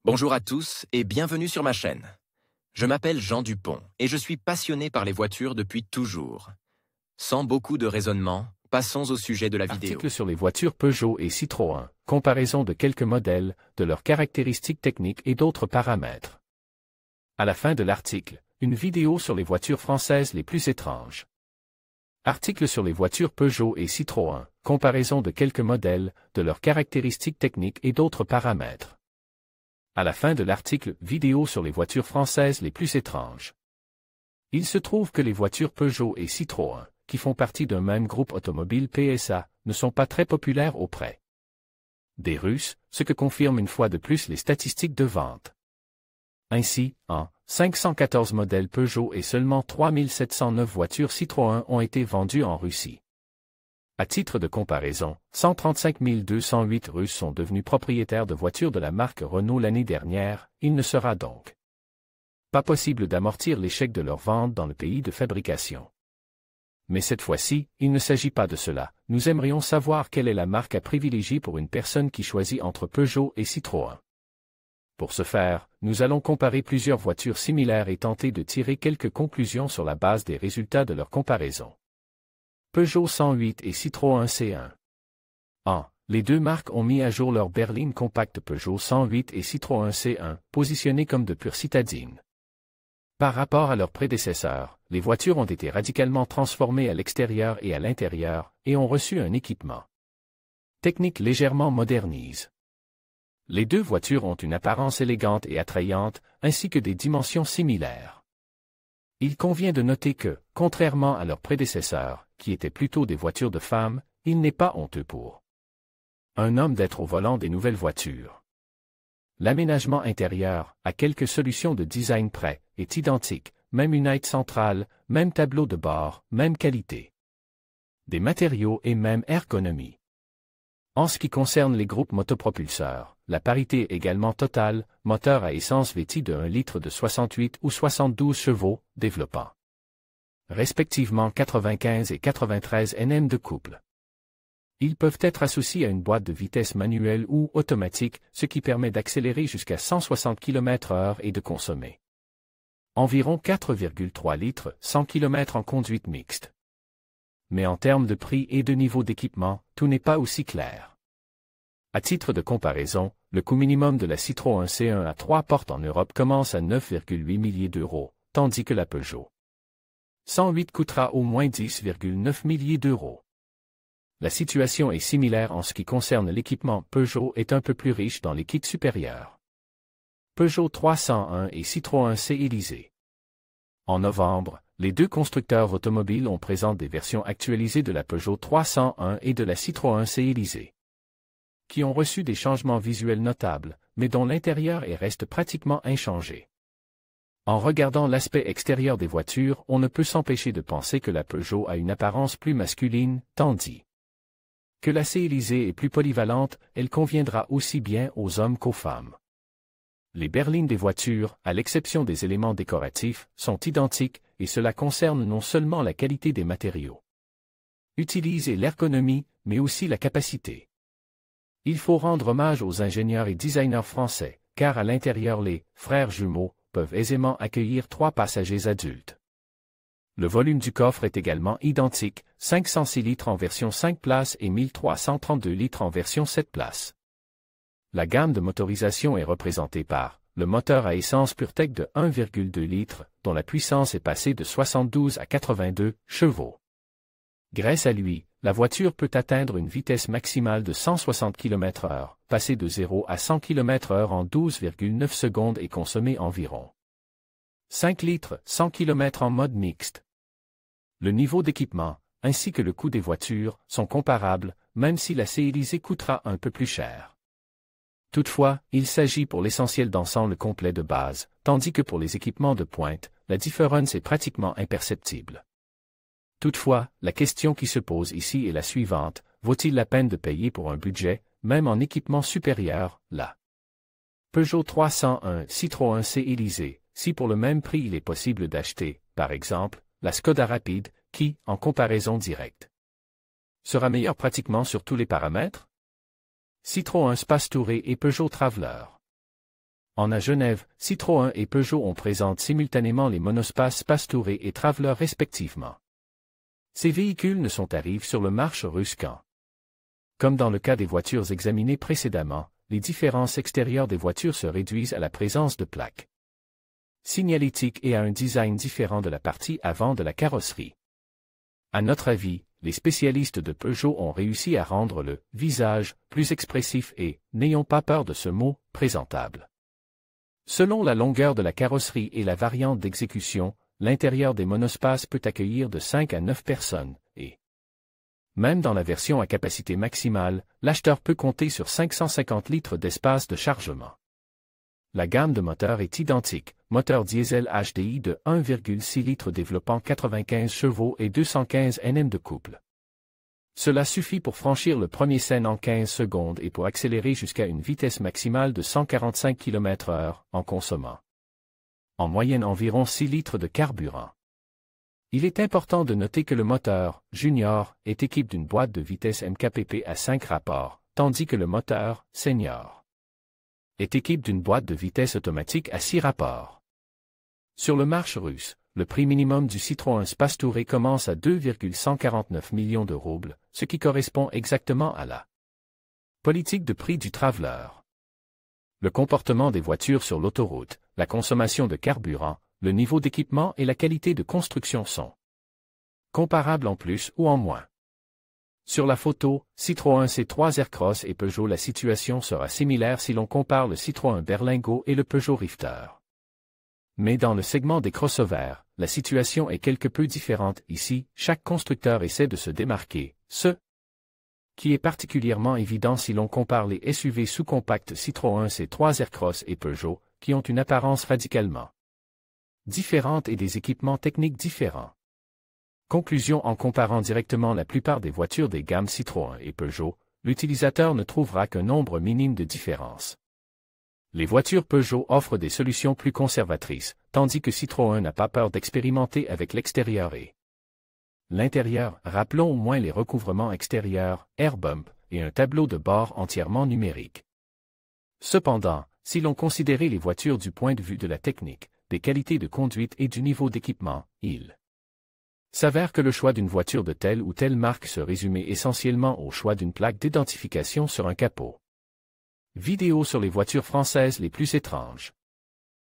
Bonjour à tous et bienvenue sur ma chaîne. Je m'appelle Jean Dupont et je suis passionné par les voitures depuis toujours. Sans beaucoup de raisonnement, passons au sujet de la vidéo. Article sur les voitures Peugeot et Citroën, comparaison de quelques modèles, de leurs caractéristiques techniques et d'autres paramètres. À la fin de l'article, une vidéo sur les voitures françaises les plus étranges. Article sur les voitures Peugeot et Citroën, comparaison de quelques modèles, de leurs caractéristiques techniques et d'autres paramètres. À la fin de l'article, vidéo sur les voitures françaises les plus étranges. Il se trouve que les voitures Peugeot et Citroën, qui font partie d'un même groupe automobile PSA, ne sont pas très populaires auprès des Russes, ce que confirment une fois de plus les statistiques de vente. Ainsi, en 514 modèles Peugeot et seulement 3709 voitures Citroën ont été vendues en Russie. À titre de comparaison, 135 208 Russes sont devenus propriétaires de voitures de la marque Renault l'année dernière, il ne sera donc pas possible d'amortir l'échec de leur vente dans le pays de fabrication. Mais cette fois-ci, il ne s'agit pas de cela, nous aimerions savoir quelle est la marque à privilégier pour une personne qui choisit entre Peugeot et Citroën. Pour ce faire, nous allons comparer plusieurs voitures similaires et tenter de tirer quelques conclusions sur la base des résultats de leur comparaison. Peugeot 108 et Citroën C1. Les deux marques ont mis à jour leur berline compacte Peugeot 108 et Citroën C1, positionnés comme de pure citadine. Par rapport à leurs prédécesseurs, les voitures ont été radicalement transformées à l'extérieur et à l'intérieur, et ont reçu un équipement technique légèrement modernise. Les deux voitures ont une apparence élégante et attrayante, ainsi que des dimensions similaires. Il convient de noter que, contrairement à leurs prédécesseurs, qui étaient plutôt des voitures de femmes, il n'est pas honteux pour un homme d'être au volant des nouvelles voitures. L'aménagement intérieur, à quelques solutions de design près, est identique, même une aide centrale, même tableau de bord, même qualité des matériaux et même ergonomie. En ce qui concerne les groupes motopropulseurs, la parité est également totale, moteur à essence vêti de 1 litre de 68 ou 72 chevaux, développant respectivement 95 et 93 Nm de couple. Ils peuvent être associés à une boîte de vitesse manuelle ou automatique, ce qui permet d'accélérer jusqu'à 160 km/h et de consommer environ 4,3 litres 100 km en conduite mixte. Mais en termes de prix et de niveau d'équipement, tout n'est pas aussi clair. À titre de comparaison, le coût minimum de la Citroën C1 à 3 portes en Europe commence à 9,8 milliers d'euros, tandis que la Peugeot 108 coûtera au moins 10,9 milliers d'euros. La situation est similaire en ce qui concerne l'équipement. Peugeot est un peu plus riche dans les kits supérieurs. Peugeot 301 et Citroën C-Élysée. En novembre, les deux constructeurs automobiles ont présenté des versions actualisées de la Peugeot 301 et de la Citroën C-Élysée, qui ont reçu des changements visuels notables, mais dont l'intérieur reste pratiquement inchangé. En regardant l'aspect extérieur des voitures, on ne peut s'empêcher de penser que la Peugeot a une apparence plus masculine, tandis que la C-Élysée est plus polyvalente, elle conviendra aussi bien aux hommes qu'aux femmes. Les berlines des voitures, à l'exception des éléments décoratifs, sont identiques, et cela concerne non seulement la qualité des matériaux utilisés et l'ergonomie, mais aussi la capacité. Il faut rendre hommage aux ingénieurs et designers français, car à l'intérieur les frères jumeaux peuvent aisément accueillir 3 passagers adultes. Le volume du coffre est également identique, 506 litres en version 5 places et 1332 litres en version 7 places. La gamme de motorisation est représentée par le moteur à essence PureTech de 1,2 litres, dont la puissance est passée de 72 à 82 chevaux. Grâce à lui, la voiture peut atteindre une vitesse maximale de 160 km/h, passer de 0 à 100 km/h en 12,9 secondes et consommer environ 5 litres 100 km en mode mixte. Le niveau d'équipement, ainsi que le coût des voitures, sont comparables, même si la C-Élysée coûtera un peu plus cher. Toutefois, il s'agit pour l'essentiel d'ensemble complet de base, tandis que pour les équipements de pointe, la différence est pratiquement imperceptible. Toutefois, la question qui se pose ici est la suivante, vaut-il la peine de payer pour un budget, même en équipement supérieur, la Peugeot 301 Citroën C-Élysée, si pour le même prix il est possible d'acheter, par exemple, la Skoda Rapide, qui, en comparaison directe, sera meilleure pratiquement sur tous les paramètres? Citroën Space Tourer et Peugeot Traveller. À Genève, Citroën et Peugeot ont présenté simultanément les monospaces Pastouré et Traveler respectivement. Ces véhicules ne sont arrivés sur le marché russe qu'en. Comme dans le cas des voitures examinées précédemment, les différences extérieures des voitures se réduisent à la présence de plaques signalétiques et à un design différent de la partie avant de la carrosserie. À notre avis, les spécialistes de Peugeot ont réussi à rendre le visage plus expressif et, n'ayons pas peur de ce mot, présentable. Selon la longueur de la carrosserie et la variante d'exécution, l'intérieur des monospaces peut accueillir de 5 à 9 personnes, et même dans la version à capacité maximale, l'acheteur peut compter sur 550 litres d'espace de chargement. La gamme de moteurs est identique, moteur diesel HDI de 1,6 litres développant 95 chevaux et 215 Nm de couple. Cela suffit pour franchir le premier seuil en 15 secondes et pour accélérer jusqu'à une vitesse maximale de 145 km/h en consommant en moyenne environ 6 litres de carburant. Il est important de noter que le moteur Junior est équipé d'une boîte de vitesse MKPP à 5 rapports, tandis que le moteur Senior est équipé d'une boîte de vitesse automatique à 6 rapports. Sur le marché russe, le prix minimum du Citroën Pastouré commence à 2,149 millions de roubles, ce qui correspond exactement à la politique de prix du Traveler. Le comportement des voitures sur l'autoroute, la consommation de carburant, le niveau d'équipement et la qualité de construction sont comparables en plus ou en moins. Sur la photo, Citroën C3 Aircross et Peugeot. La situation sera similaire si l'on compare le Citroën Berlingo et le Peugeot Rifter. Mais dans le segment des crossovers, la situation est quelque peu différente. Ici, chaque constructeur essaie de se démarquer, ce qui est particulièrement évident si l'on compare les SUV sous-compacts Citroën C3 Aircross et Peugeot, qui ont une apparence radicalement différente et des équipements techniques différents. Conclusion: en comparant directement la plupart des voitures des gammes Citroën et Peugeot, l'utilisateur ne trouvera qu'un nombre minime de différences. Les voitures Peugeot offrent des solutions plus conservatrices, tandis que Citroën n'a pas peur d'expérimenter avec l'extérieur et l'intérieur. Rappelons au moins les recouvrements extérieurs, airbump, et un tableau de bord entièrement numérique. Cependant, si l'on considérait les voitures du point de vue de la technique, des qualités de conduite et du niveau d'équipement, il s'avère que le choix d'une voiture de telle ou telle marque se résumait essentiellement au choix d'une plaque d'identification sur un capot. Vidéo sur les voitures françaises les plus étranges.